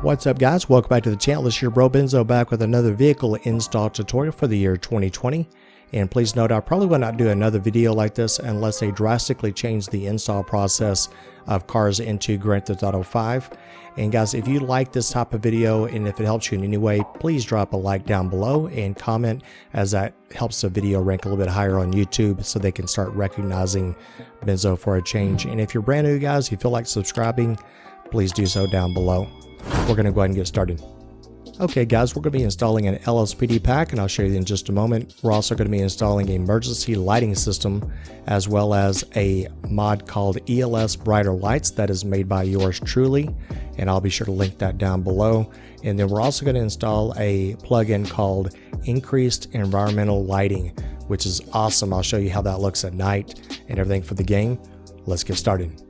What's up guys, welcome back to the channel. This is your bro Benzo back with another vehicle install tutorial for the year 2020. And please note, I probably will not do another video like this unless they drastically change the install process of cars into Grand Theft Auto 5. And guys, if you like this type of video and if it helps you in any way, please drop a like down below and comment, as that helps the video rank a little bit higher on YouTube so they can start recognizing Benzo for a change. And if you're brand new guys, you feel like subscribing, please do so down below. We're going to go ahead and get started. Okay guys, we're going to be installing an LSPD pack, and I'll show you in just a moment. We're also going to be installing an emergency lighting system, as well as a mod called ELS Brighter Lights that is made by yours truly, and I'll be sure to link that down below. And then we're also going to install a plugin called Increased Environmental Lighting, which is awesome. I'll show you how that looks at night and everything for the game. Let's get started.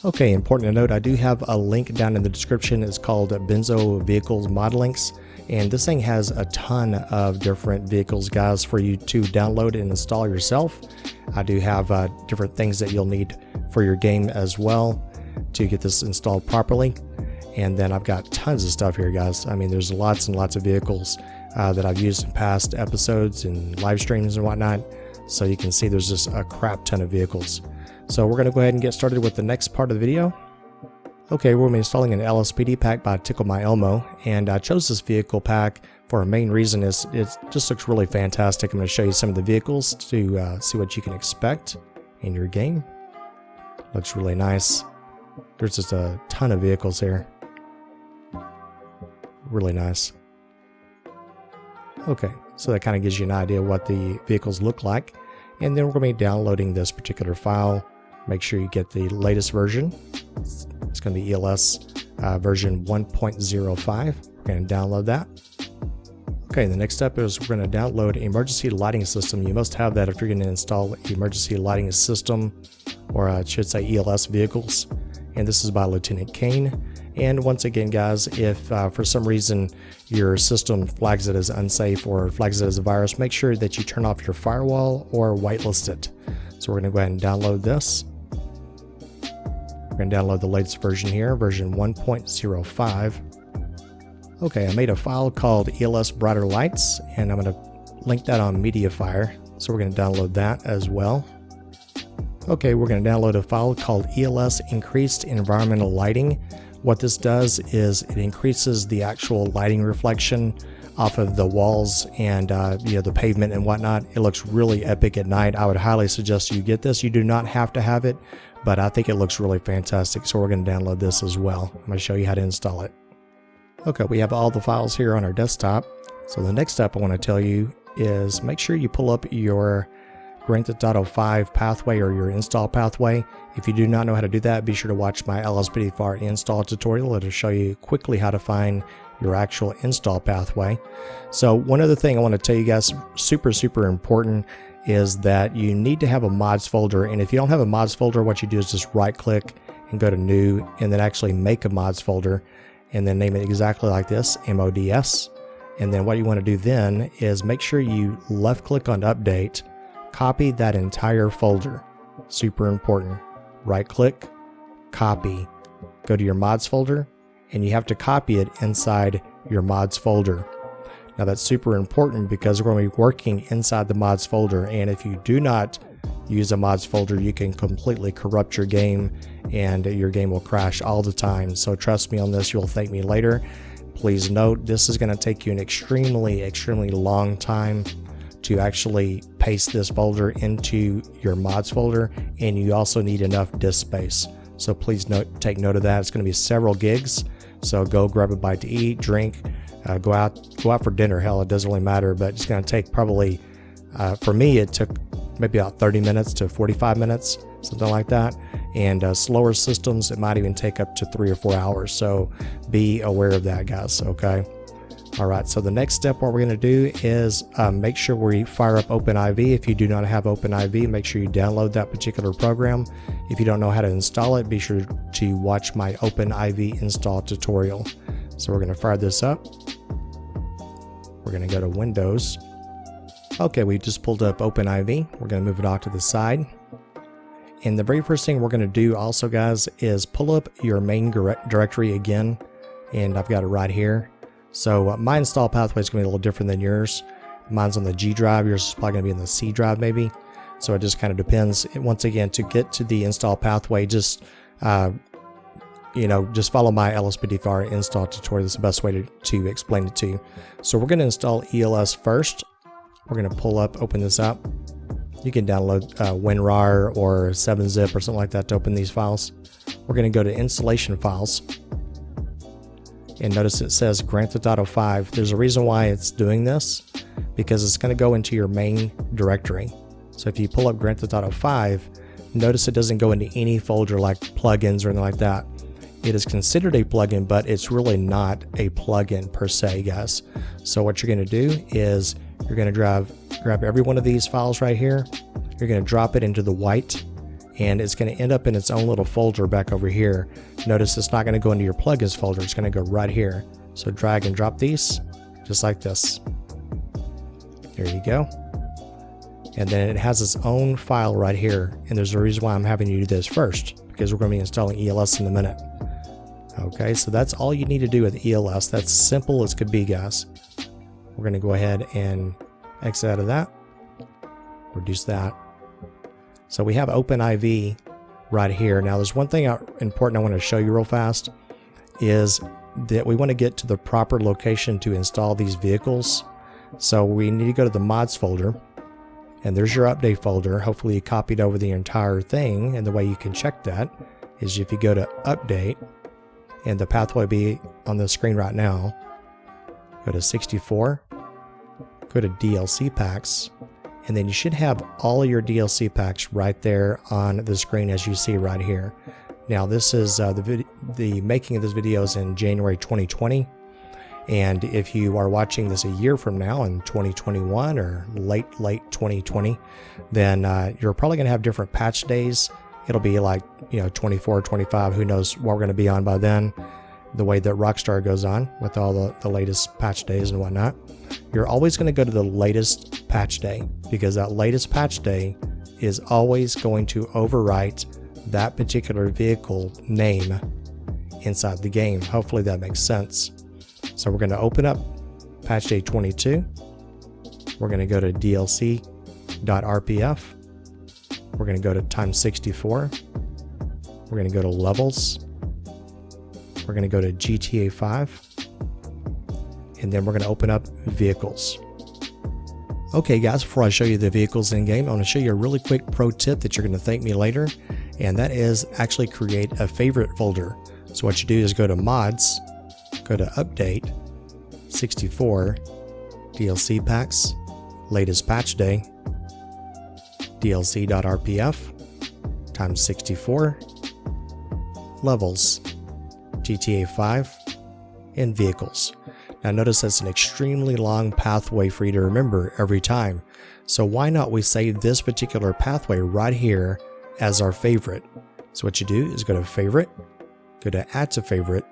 Okay, important to note, I do have a link down in the description. It's called Benzo Vehicles Mod Links, and this thing has a ton of different vehicles, guys, for you to download and install yourself. I do have different things that you'll need for your game as well to get this installed properly. And then I've got tons of stuff here, guys. I mean, there's lots and lots of vehicles that I've used in past episodes and live streams and whatnot. So you can see there's just a crap ton of vehicles. So we're going to go ahead and get started with the next part of the video. Okay, we're going to be installing an LSPD pack by Tickle My Elmo, and I chose this vehicle pack for a main reason is it just looks really fantastic. I'm going to show you some of the vehicles to see what you can expect in your game. Looks really nice. There's just a ton of vehicles here. Really nice. Okay, so that kind of gives you an idea what the vehicles look like. And then we're going to be downloading this particular file. Make sure you get the latest version. It's going to be ELS version 1.05. We're going to download that. Okay, the next step is we're going to download emergency lighting system. You must have that if you're going to install emergency lighting system, or I should say ELS vehicles. And this is by Lieutenant Kane. And once again, guys, if for some reason your system flags it as unsafe or flags it as a virus, make sure that you turn off your firewall or whitelist it. So we're going to go ahead and download this. We're going to download the latest version here, version 1.05. Okay, I made a file called ELS Brighter Lights, and I'm going to link that on Mediafire. So we're going to download that as well. Okay, we're going to download a file called ELS Increased Environmental Lighting. What this does is it increases the actual lighting reflection off of the walls and the pavement and whatnot. It looks really epic at night. I would highly suggest you get this. You do not have to have it, but I think it looks really fantastic. So we're going to download this as well. I'm going to show you how to install it. Okay, we have all the files here on our desktop. So the next step I want to tell you is make sure you pull up your Grand Theft Auto 5 pathway or your install pathway. If you do not know how to do that, be sure to watch my LSPD install tutorial. It'll show you quickly how to find your actual install pathway. So one other thing I want to tell you guys, super important, is that you need to have a mods folder. And if you don't have a mods folder, what you do is just right click and go to new, and then actually make a mods folder, and then name it exactly like this, MODS. And then what you want to do then is make sure you left click on update, copy that entire folder. Super important. Right click, copy, go to your mods folder, and you have to copy it inside your mods folder. Now that's super important because we're going to be working inside the mods folder, and if you do not use a mods folder, you can completely corrupt your game and your game will crash all the time. So trust me on this, you'll thank me later. Please note, this is going to take you an extremely long time to actually paste this folder into your mods folder, and you also need enough disk space. So please take note of that. It's going to be several gigs, so go grab a bite to eat, drink, go out for dinner. Hell, it doesn't really matter, but it's going to take probably, for me, it took maybe about 30 minutes to 45 minutes, something like that. And slower systems, it might even take up to 3 or 4 hours. So be aware of that, guys. Okay. All right, so the next step, what we're going to do is make sure we fire up OpenIV. If you do not have OpenIV, make sure you download that particular program. If you don't know how to install it, be sure to watch my OpenIV install tutorial. So we're going to fire this up. We're going to go to Windows. Okay, we just pulled up OpenIV. We're going to move it off to the side. And the very first thing we're going to do also, guys, is pull up your main directory again. and I've got it right here. So my install pathway is going to be a little different than yours. Mine's on the G drive, yours is probably going to be in the C drive maybe. So it just kind of depends. Once again, to get to the install pathway, just just follow my LSPDFR install tutorial. That's the best way to explain it to you. So we're going to install ELS first. We're going to open this up. You can download WinRAR or 7-zip or something like that to open these files. We're going to go to installation files. And notice it says Grand Theft Auto 5. There's a reason why it's doing this, because it's going to go into your main directory. So if you pull up Grand Theft Auto 5, notice it doesn't go into any folder like plugins or anything like that. It is considered a plugin, but it's really not a plugin per se, guys. So what you're going to do is you're going to grab every one of these files right here. You're going to drop it into the white, and it's going to end up in its own little folder back over here. Notice it's not going to go into your plugins folder. It's going to go right here. So drag and drop these just like this. There you go. And then it has its own file right here. And there's a reason why I'm having you do this first, because we're going to be installing ELS in a minute. Okay, so that's all you need to do with ELS. That's simple as could be, guys. We're going to go ahead and exit out of that. Reduce that. So we have OpenIV right here. Now there's one thing important I want to show you real fast, is that we want to get to the proper location to install these vehicles. So we need to go to the mods folder, and there's your update folder. Hopefully you copied over the entire thing, and the way you can check that is if you go to update, and the pathway will be on the screen right now. Go to 64, go to DLC packs, and then you should have all of your DLC packs right there on the screen as you see right here. Now this is the making of this video is in January 2020, and if you are watching this a year from now in 2021 or late 2020, then you're probably going to have different patch days. It'll be like 24, 25, who knows what we're going to be on by then, the way that Rockstar goes on with all the latest patch days and whatnot. You're always going to go to the latest patch day, because that latest patch day is always going to overwrite that particular vehicle name inside the game. Hopefully that makes sense. So we're going to open up patch day 22. We're going to go to DLC.rpf. We're going to go to times 64. We're going to go to levels. We're going to go to GTA 5. And then we're going to open up vehicles. Okay guys, before I show you the vehicles in game, I want to show you a really quick pro tip that you're going to thank me later. And that is actually create a favorite folder. So what you do is go to mods, go to update, 64, DLC packs, latest patch day, DLC.rpf, times 64, levels, GTA 5, and vehicles. Now notice that's an extremely long pathway for you to remember every time. So why not we save this particular pathway right here as our favorite? So what you do is go to favorite, go to add to favorite.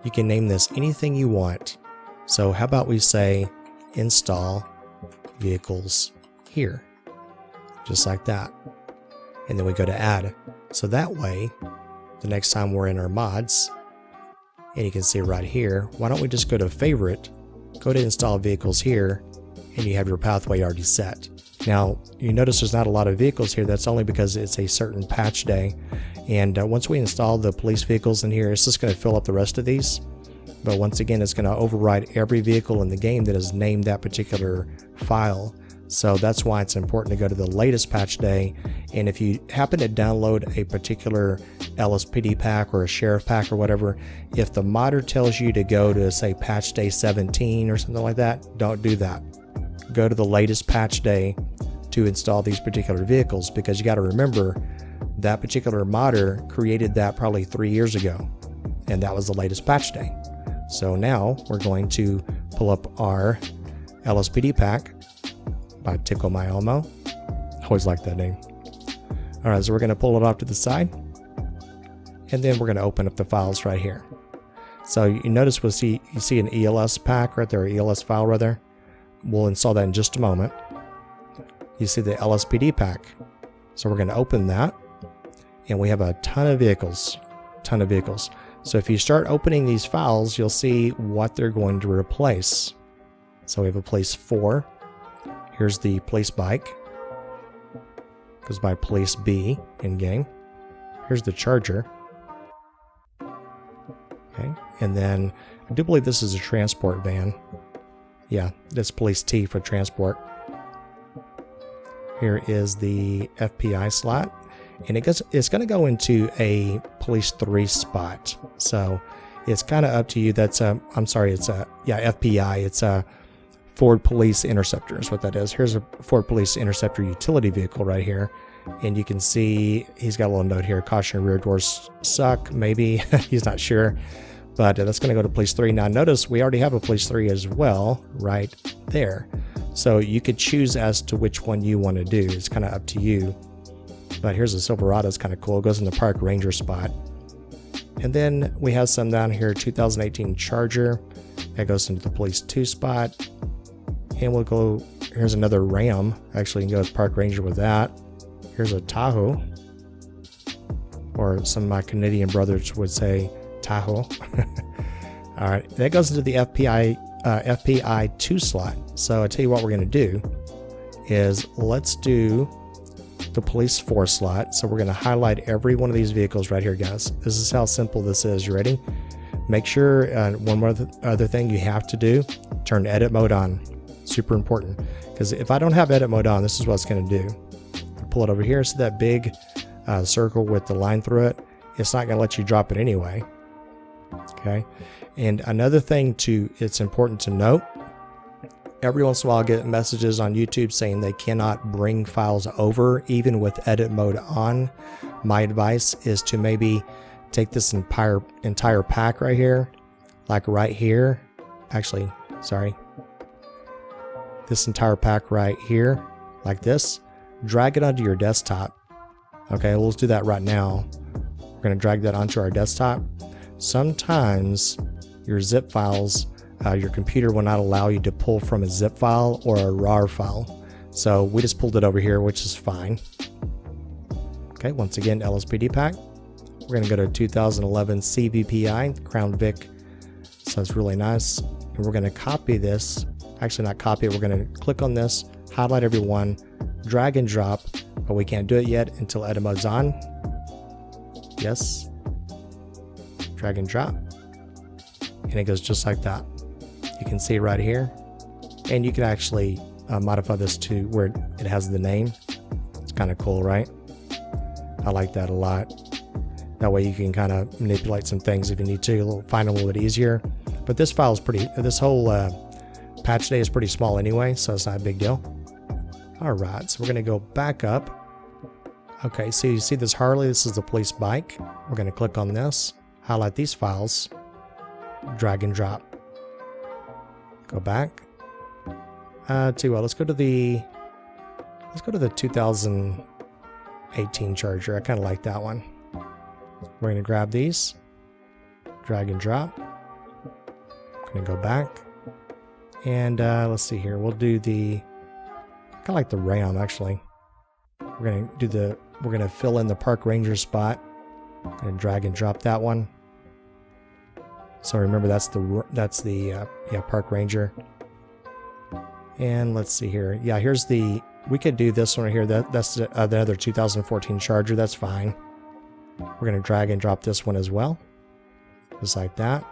You can name this anything you want. So how about we say install vehicles here, just like that. And then we go to add. So that way, the next time we're in our mods, and you can see right here, why don't we just go to favorite, go to install vehicles here, and you have your pathway already set. Now, you notice there's not a lot of vehicles here. That's only because it's a certain patch day. And once we install the police vehicles in here, it's just going to fill up the rest of these. But once again, it's going to override every vehicle in the game that is named that particular file. So that's why it's important to go to the latest patch day. And if you happen to download a particular LSPD pack or a sheriff pack or whatever, if the modder tells you to go to, say, patch day 17 or something like that, don't do that. Go to the latest patch day to install these particular vehicles, because you got to remember that particular modder created that probably 3 years ago, and that was the latest patch day. So now we're going to pull up our LSPD pack by Tickle My Elmo. Always like that name. All right, so we're going to pull it off to the side, and then we're going to open up the files right here. So you notice you see an ELS pack right there, or ELS file right there. We'll install that in just a moment. You see the LSPD pack. So we're going to open that, and we have a ton of vehicles. So if you start opening these files, you'll see what they're going to replace. So we have a police 4. Here's the police bike. Goes by police B in game. Here's the charger. Okay, and then I do believe this is a transport van. Yeah, that's police T for transport. Here is the FPI slot. And it's going to go into a police 3 spot. So it's kind of up to you. That's I'm sorry, it's a FPI. It's a Ford Police Interceptor is what that is. Here's a Ford Police Interceptor utility vehicle right here. And you can see he's got a little note here. Caution, rear doors suck. Maybe he's not sure. But that's going to go to police 3. Now notice we already have a police 3 as well right there. So you could choose as to which one you want to do. It's kind of up to you. But here's a Silverado. It's kind of cool. It goes in the Park Ranger spot. And then we have some down here, 2018 Charger. That goes into the Police 2 spot. And we'll go, here's another Ram. Actually, you can go to Park Ranger with that. Here's a Tahoe. Or some of my Canadian brothers would say Tahoe. All right, that goes into the FPI 2 slot. So I tell you what we're going to do is let's do the police 4 slot. So we're going to highlight every one of these vehicles right here, guys. This is how simple this is. You ready? Make sure one more other thing you have to do, turn edit mode on. Super important, because if I don't have edit mode on, this is what it's going to do. Pull it over here, see that big circle with the line through it? It's not going to let you drop it anyway. Okay. And another thing it's important to note, every once in a while I get messages on YouTube saying they cannot bring files over even with edit mode on. My advice is to maybe take this entire pack right here, like right here. Actually, sorry. This entire pack right here, like this. Drag it onto your desktop. Okay, we'll do that right now. We're going to drag that onto our desktop. Sometimes your zip files, your computer will not allow you to pull from a zip file or a RAR file. So we just pulled it over here, which is fine. Okay, once again, LSPD pack. We're going to go to 2011 CVPI, Crown Vic. So it's really nice. And we're going to copy this. Actually, not copy it. We're going to click on this, highlight every one, drag and drop, but we can't do it yet until edit mode's on. Yes. Drag and drop. And it goes just like that. You can see right here. And you can actually modify this to where it has the name. It's kind of cool, right? I like that a lot. That way you can kind of manipulate some things if you need to, find it a little bit easier. But this file is this whole patch day is pretty small anyway, so it's not a big deal. All right, so we're going to go back up. Okay, so you see this Harley, this is the police bike. We're going to click on this, highlight these files, drag and drop. Go back. Tell you what, let's go to the 2018 Charger. I kind of like that one. We're going to grab these, drag and drop. Going to go back. And let's see here. We'll do the kind of like the Ram actually. We're gonna fill in the Park Ranger spot. I'm gonna drag and drop that one. So remember that's the Park Ranger. And let's see here. Yeah, here's we could do this one right here. That's the other 2014 Charger. That's fine. We're gonna drag and drop this one as well, just like that.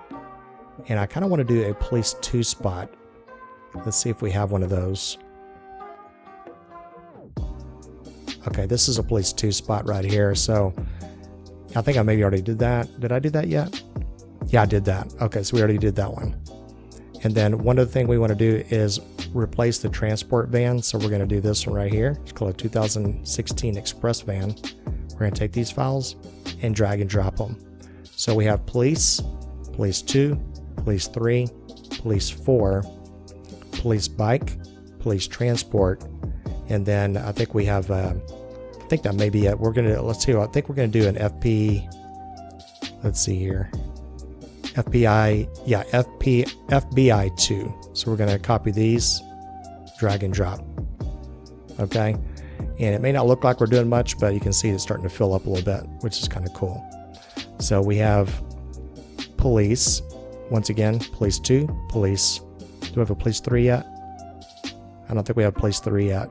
And I kind of want to do a police 2 spot. Let's see if we have one of those. Okay, this is a police 2 spot right here. So I think I maybe already did that. Did I do that yet? Yeah, I did that. Okay, so we already did that one. And then one other thing we want to do is replace the transport van. So we're going to do this one right here. It's called a 2016 Express van. We're going to take these files and drag and drop them. So we have police 2, police 3, police 4, police bike, police transport, and then I think we have I think that may be it. Let's see, I think we're gonna do an FP, let's see here, FBI 2. So we're gonna copy these, drag and drop. Okay, and it may not look like we're doing much, but you can see it's starting to fill up a little bit, which is kind of cool. So we have police. Once again, police 2, police. Do we have a police 3 yet? I don't think we have police 3 yet.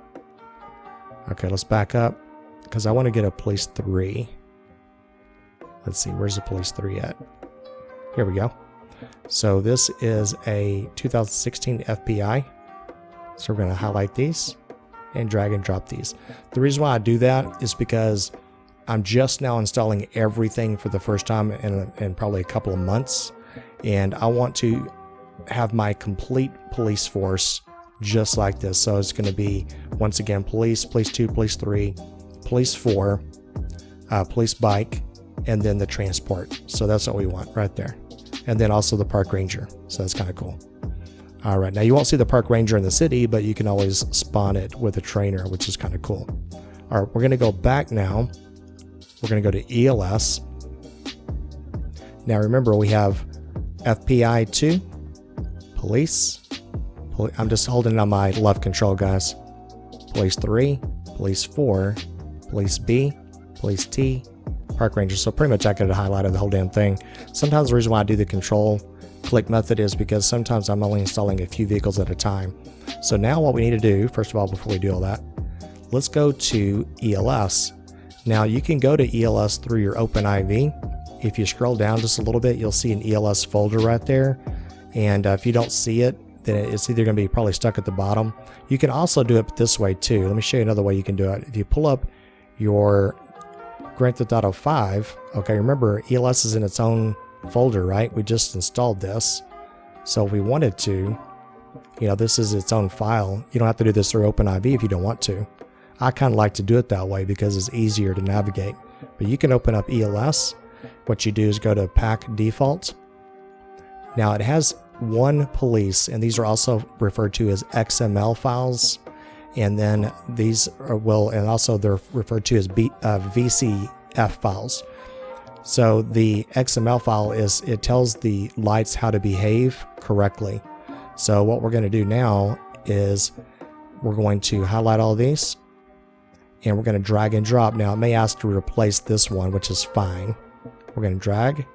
Okay, let's back up because I want to get a police 3. Let's see, where's the police 3 at? Here we go. So this is a 2016 FBI. So we're going to highlight these and drag and drop these. The reason why I do that is because I'm just now installing everything for the first time in probably a couple of months. And I want to have my complete police force just like this. So it's going to be, once again, police, police 2, police 3, police 4, police bike, and then the transport. So that's what we want right there. And then also the park ranger. So that's kind of cool. All right, now you won't see the park ranger in the city, but you can always spawn it with a trainer, which is kind of cool. All right, we're going to go back now. We're going to go to ELS. Now remember, we have FPI 2, police. I'm just holding it on my left control, guys. Police 3, police 4, police B, police T, park ranger. So pretty much I could have highlighted the whole damn thing. Sometimes the reason why I do the control click method is because sometimes I'm only installing a few vehicles at a time. So now what we need to do, first of all, before we do all that, let's go to ELS. Now you can go to ELS through your OpenIV. If you scroll down just a little bit, you'll see an ELS folder right there. And if you don't see it, then it's either going to be probably stuck at the bottom. You can also do it this way too. Let me show you another way you can do it. If you pull up your Grand Theft Auto 5, okay, remember ELS is in its own folder, right? We just installed this. So if we wanted to, you know, this is its own file. You don't have to do this through OpenIV if you don't want to. I kind of like to do it that way because it's easier to navigate. But you can open up ELS. What you do is go to pack default. Now it has one police, and these are also referred to as XML files. And then these are, and also they're referred to as VCF files. So the XML file it tells the lights how to behave correctly. So what we're going to do now is we're going to highlight all these and we're going to drag and drop. Now it may ask to replace this one, which is fine. We're going to drag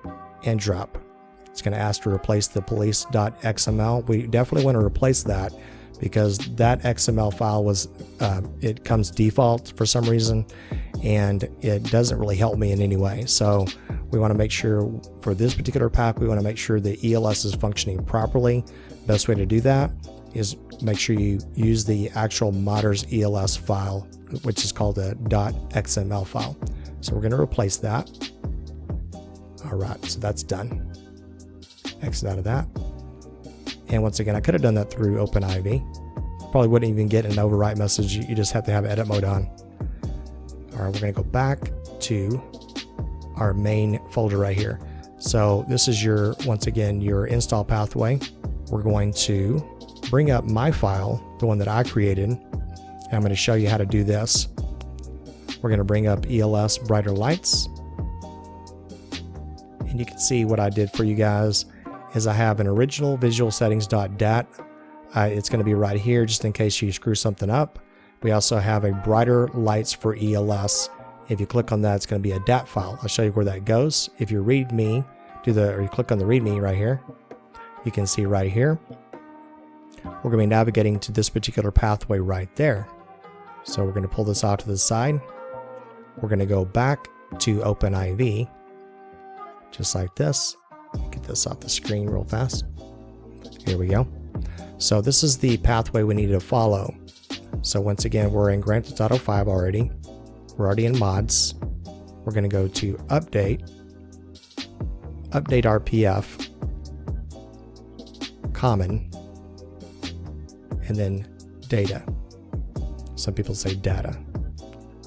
and drop. It's going to ask to replace the police.xml. We definitely want to replace that because that XML file was, it comes default for some reason, and it doesn't really help me in any way. So we want to make sure for this particular pack, we want to make sure the ELS is functioning properly. Best way to do that is make sure you use the actual modders ELS file, which is called a .xml file. So we're going to replace that. All right, so that's done. Exit out of that. And once again, I could have done that through OpenIV. Probably wouldn't even get an overwrite message. You just have to have edit mode on. All right, we're going to go back to our main folder right here. So this is your, once again, your install pathway. We're going to bring up my file, the one that I created. And I'm going to show you how to do this. We're going to bring up ELS brighter lights. And you can see what I did for you guys is I have an original visual settings.dat. It's going to be right here just in case you screw something up. We also have a brighter lights for ELS. If you click on that, it's going to be a DAT file. I'll show you where that goes. If you read me, or you click on the readme right here, you can see right here, we're going to be navigating to this particular pathway right there. So we're going to pull this out to the side. We're going to go back to OpenIV, just like this. Get this off the screen real fast. Here we go. So this is the pathway we need to follow. So once again, we're in Grand Theft Auto 5 already. We're already in mods. We're going to go to update.rpf, common, and then data. Some people say data.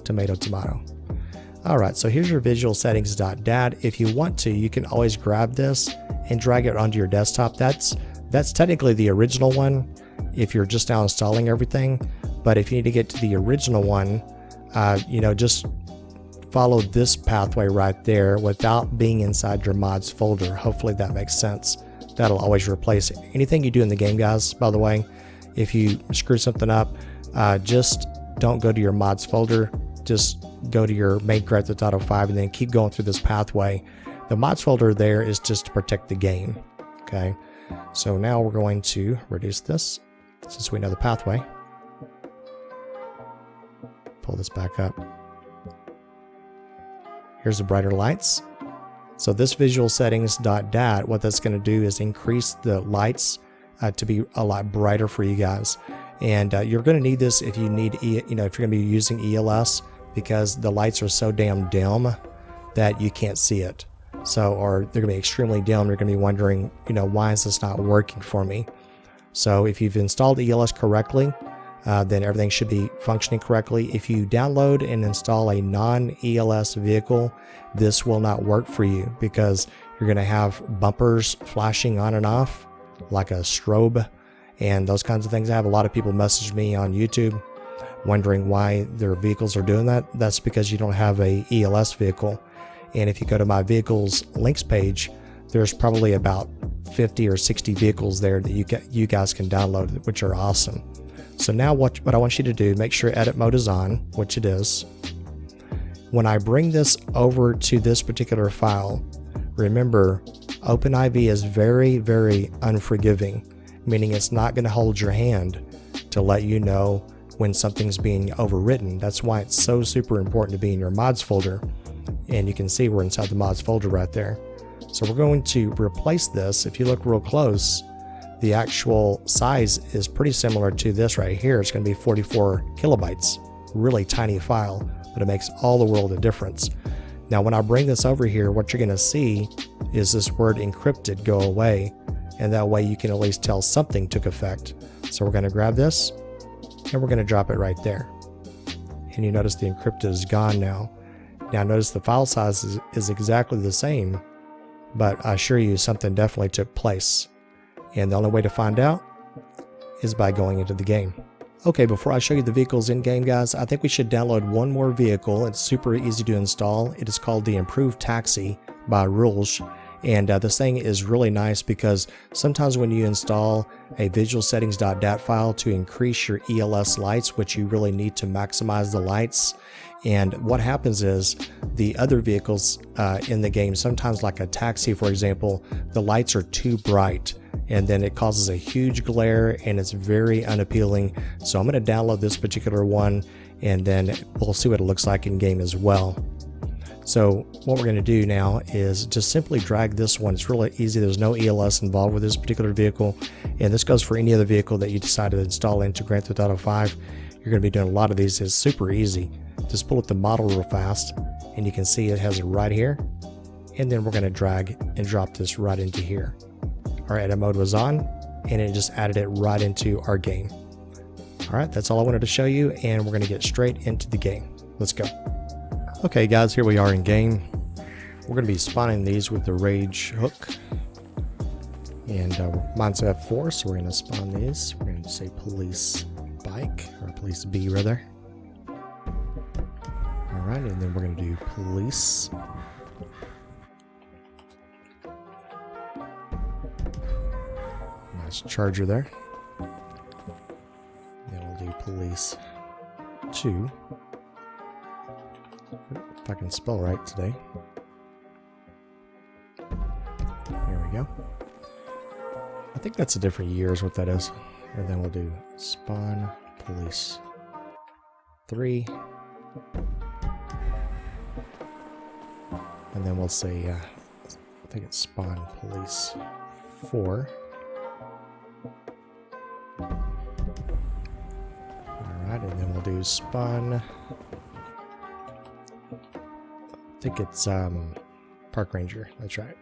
Tomato, tomato. All right, so here's your visual settings.dat. If you want to, you can always grab this and drag it onto your desktop. That's technically the original one if you're just now installing everything. But if you need to get to the original one, just follow this pathway right there without being inside your mods folder. Hopefully that makes sense. That'll always replace anything you do in the game, guys. By the way, if you screw something up, just don't go to your mods folder. Just go to your main Grand Theft Auto 5 and then keep going through this pathway The mods folder there is just to protect the game. Okay, so now we're going to reduce this since we know the pathway. Pull this back up. Here's the brighter lights. So this visual settings.dat, what that's going to do is increase the lights to be a lot brighter for you guys. And you're going to need this if you need, if you're going to be using ELS, because the lights are so damn dim that you can't see it. So, or they're going to be extremely dim. You're going to be wondering, why is this not working for me? So if you've installed ELS correctly, then everything should be functioning correctly. If you download and install a non-ELS vehicle, this will not work for you because you're going to have bumpers flashing on and off like a strobe and those kinds of things. I have a lot of people message me on YouTube wondering why their vehicles are doing that. That's because you don't have a ELS vehicle. And if you go to my vehicles links page, there's probably about 50 or 60 vehicles there that you guys can download, which are awesome. So now what I want you to do, make sure edit mode is on, which it is. When I bring this over to this particular file, remember OpenIV is very, very unforgiving, meaning it's not going to hold your hand to let you know when something's being overwritten. That's why it's so super important to be in your mods folder. And you can see we're inside the mods folder right there. So we're going to replace this. If you look real close, the actual size is pretty similar to this right here. It's going to be 44 kilobytes, really tiny file, but it makes all the world of difference. Now, when I bring this over here, what you're going to see is this word encrypted go away, and that way you can at least tell something took effect. So we're going to grab this and we're going to drop it right there. And you notice the encrypted is gone now. Now notice the file size is exactly the same, but I assure you something definitely took place. And the only way to find out is by going into the game. Okay, before I show you the vehicles in game, guys, I think we should download one more vehicle. It's super easy to install. It is called the Improved Taxi by Rules. And this thing is really nice because sometimes when you install a visual settings.dat file to increase your ELS lights, which you really need to maximize the lights, and what happens is the other vehicles in the game, sometimes like a taxi, for example, the lights are too bright and then it causes a huge glare and it's very unappealing. So I'm going to download this particular one and then we'll see what it looks like in game as well. So what we're going to do now is just simply drag this one. It's really easy. There's no ELS involved with this particular vehicle. And this goes for any other vehicle that you decide to install into Grand Theft Auto 5. You're going to be doing a lot of these. It's super easy. Just pull up the model real fast and you can see it has it right here. And then we're going to drag and drop this right into here. Our edit mode was on and it just added it right into our game. All right, that's all I wanted to show you, and we're going to get straight into the game. Let's go. Okay guys, here we are in game. We're going to be spawning these with the rage hook. And mine's F4, so we're going to spawn these. We're going to say police bike, or police B rather. Alright, and then we're going to do police. Nice charger there. Then we'll do police 2. If I can spell right today. There we go. I think that's a different year is what that is. And then we'll do spawn police 3. And then we'll say, I think it's spawn police 4. Alright, and then we'll do spawn, I think it's Park Ranger, that's right.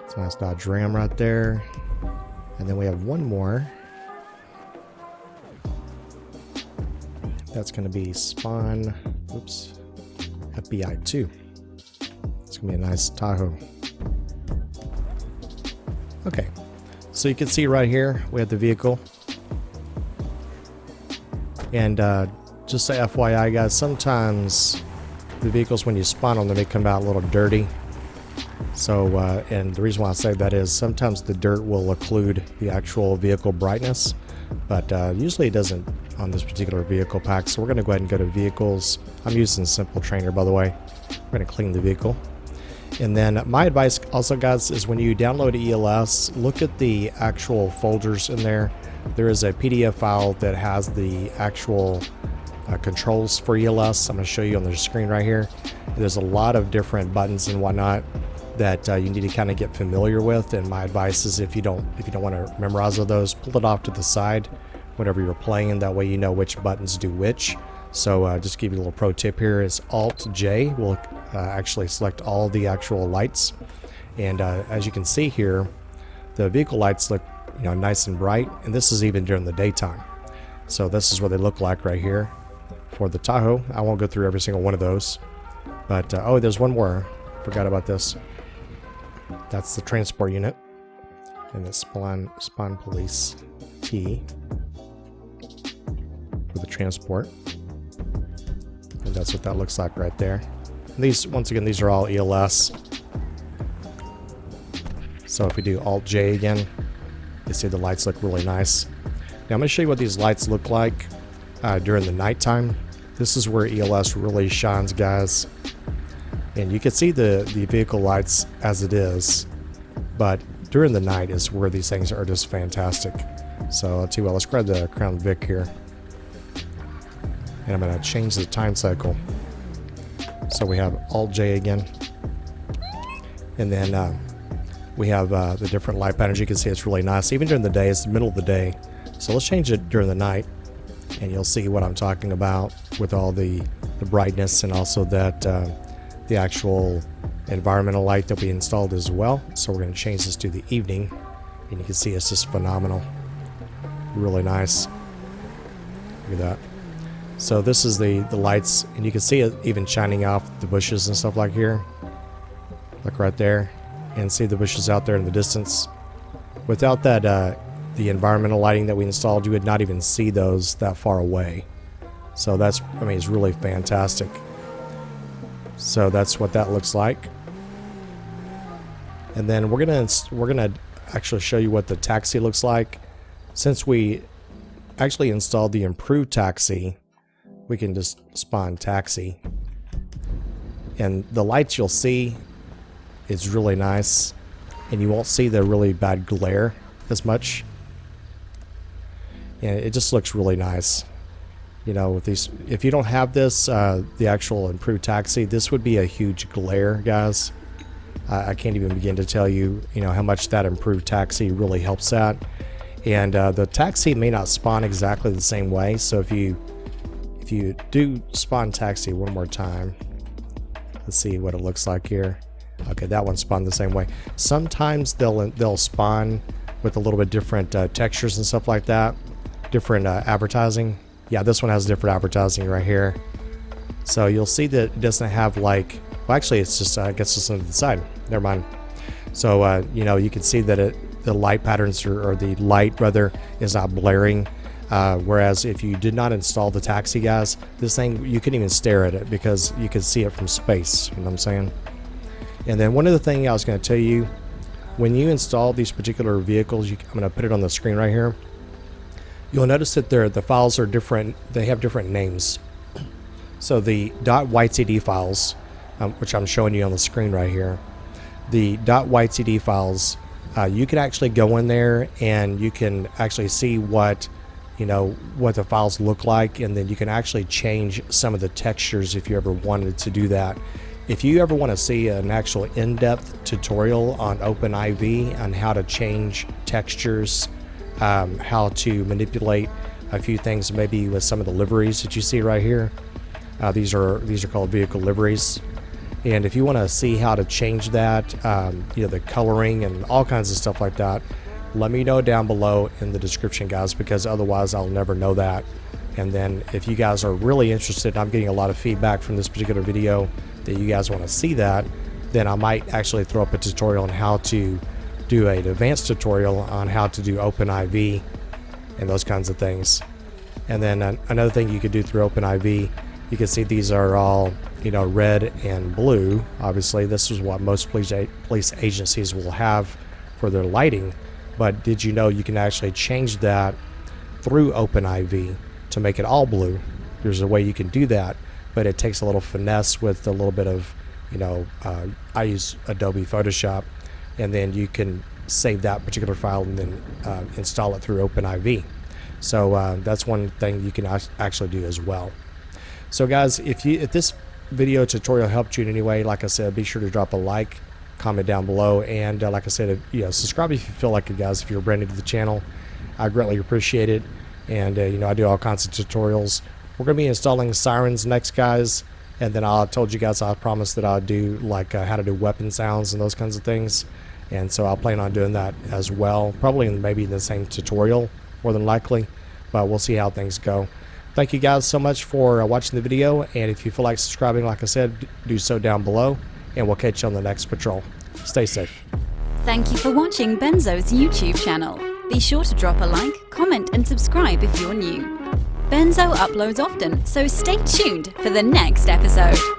It's a nice Dodge Ram right there. And then we have one more. That's going to be spawn, oops, FBI 2. It's going to be a nice Tahoe. Okay, so you can see right here, we have the vehicle. And just say FYI guys, sometimes the vehicles when you spawn them, they come out a little dirty. So, and the reason why I say that is sometimes the dirt will occlude the actual vehicle brightness, but usually it doesn't on this particular vehicle pack. So we're going to go ahead and go to vehicles. I'm using Simple Trainer, by the way. We're going to clean the vehicle. And then my advice also, guys, is when you download ELS, look at the actual folders in there. There is a PDF file that has the actual controls for ELS. I'm going to show you on the screen right here. There's a lot of different buttons and whatnot that you need to kind of get familiar with. And my advice is if you don't want to memorize all those, pull it off to the side whenever you're playing. That way you know which buttons do which. So just to give you a little pro tip here is Alt-J will actually select all the actual lights. And as you can see here, the vehicle lights look nice and bright, and this is even during the daytime. So this is what they look like right here for the Tahoe. I won't go through every single one of those, but oh, there's one more. Forgot about this. That's the transport unit, and the spawn police T for the transport, and that's what that looks like right there. And these, once again, these are all ELS. So if we do Alt-J again, you see the lights look really nice. Now I'm going to show you what these lights look like during the nighttime. This is where ELS really shines, guys. And you can see the vehicle lights as it is, but during the night is where these things are just fantastic. So I'll tell you what, let's grab the Crown Vic here. And I'm going to change the time cycle. So we have Alt-J again. And then we have the different light patterns. You can see it's really nice. Even during the day, it's the middle of the day. So let's change it during the night, and you'll see what I'm talking about with all the brightness, and also that the actual environmental light that we installed as well. So we're going to change this to the evening, and you can see it's just phenomenal. Really nice. Look at that. So this is the lights, and you can see it even shining off the bushes and stuff like here. Look right there, and see the bushes out there in the distance. Without that the environmental lighting that we installed, you would not even see those that far away. So that's, I mean, it's really fantastic. So that's what that looks like. And then we're gonna actually show you what the taxi looks like. Since we actually installed the improved taxi, we can just spawn taxi, and the lights you'll see is really nice, and you won't see the really bad glare as much, and it just looks really nice. With these, if you don't have this, the actual improved taxi, this would be a huge glare, guys. I can't even begin to tell you, how much that improved taxi really helps that. And the taxi may not spawn exactly the same way. So if you do spawn taxi one more time, let's see what it looks like here. Okay, that one spawned the same way. Sometimes they'll spawn with a little bit different textures and stuff like that, different advertising. Yeah, this one has different advertising right here. So you'll see that it doesn't have like, well, actually it's just I guess it's on the side. Never mind. So you can see that the light patterns or the light rather is not blaring. Whereas if you did not install the taxi, guys, this thing, you couldn't even stare at it because you could see it from space. You know what I'm saying? And then one other thing I was going to tell you, when you install these particular vehicles, I'm going to put it on the screen right here. You'll notice that the files are different. They have different names. So the .ytd files, which I'm showing you on the screen right here, the .ytd files, you can actually go in there and you can actually see what the files look like, and then you can actually change some of the textures if you ever wanted to do that. If you ever want to see an actual in-depth tutorial on OpenIV on how to change textures, how to manipulate a few things, maybe with some of the liveries that you see right here. These are called vehicle liveries, and if you want to see how to change that, the coloring and all kinds of stuff like that, let me know down below in the description, guys, because otherwise I'll never know that. And then if you guys are really interested, I'm getting a lot of feedback from this particular video that you guys want to see that, then I might actually throw up a tutorial on how to do an advanced tutorial on how to do OpenIV and those kinds of things. And then another thing you could do through OpenIV, you can see these are all red and blue. Obviously this is what most police agencies will have for their lighting, but did you know you can actually change that through OpenIV? to make it all blue. There's a way you can do that, but it takes a little finesse with a little bit of, I use Adobe Photoshop, and then you can save that particular file and then install it through OpenIV. So that's one thing you can actually do as well. So guys, if this video tutorial helped you in any way, like I said, be sure to drop a like, comment down below, and like I said, subscribe if you feel like it, guys. If you're brand new to the channel, I greatly appreciate it. And I do all kinds of tutorials. We're going to be installing sirens next, guys, and then I told you guys I promised that I'd do like how to do weapon sounds and those kinds of things, and so I'll plan on doing that as well, probably maybe in the same tutorial more than likely, but we'll see how things go. Thank you guys so much for watching the video, and if you feel like subscribing, like I said, do so down below, and we'll catch you on the next patrol. Stay safe. Thank you for watching Benzo's YouTube channel. Be sure to drop a like, comment and subscribe if you're new. Benzo uploads often, so stay tuned for the next episode.